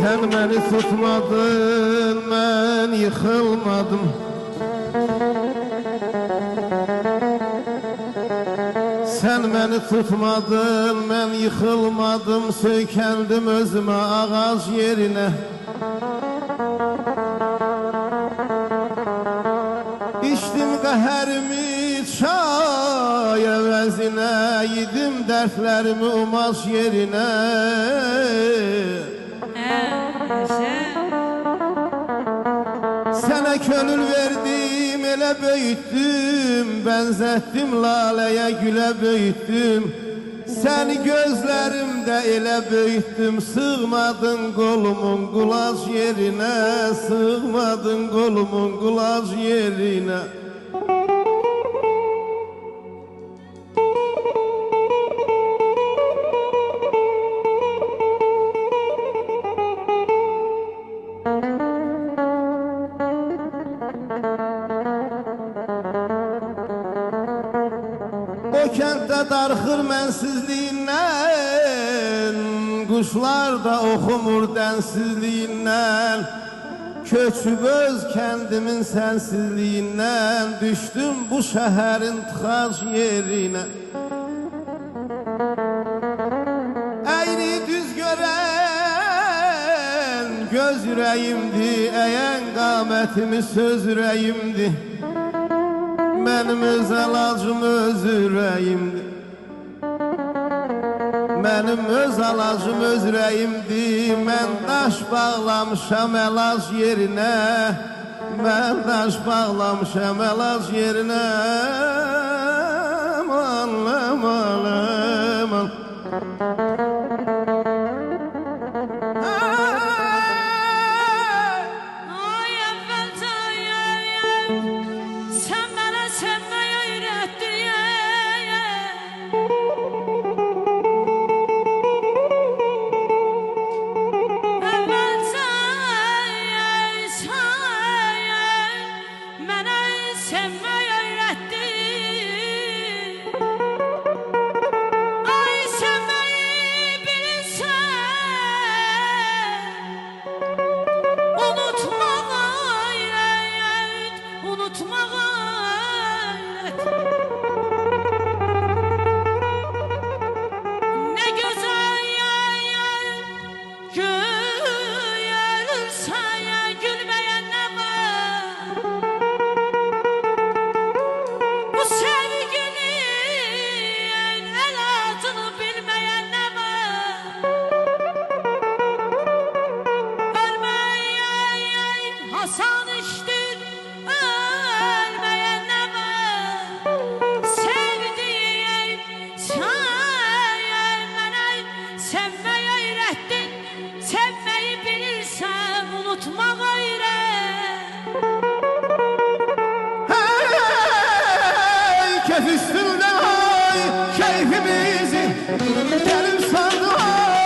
Sen beni tutmadın, ben yıkılmadım. Sen beni tutmadın, ben yıkılmadım. Sökendim özüme ağaç yerine. İçtim qəhərimi çay əvəzinə, yedim dərdlərimi umaş yerinə. Sənə könül verdim, elə böyütdüm, bənzətdim laləyə, gülə böyütdüm. Səni gözlərimdə elə böyütdüm, sığmadın qolumun qulac yerinə, sığmadın qolumun qulac yerinə. O kənddə darxır mənsizliyindən, quşlar da oxumur dənsizliyindən. Köçüb öz kəndimin sənsizliyindən, düşdüm bu şəhərin tıxac yerinə. Əyri düz görən göz ürəyimdi, əyən qamətimi söz ürəyimdi. Mənim öz əlacım öz ürəyimdir. Mənim öz əlacım öz ürəyimdir. Mən daş bağlamışam əlac yerinə. Mən daş bağlamışam əlac yerinə. Aman, aman, aman. Üstünden ay keyfimizi gelip sandı ay.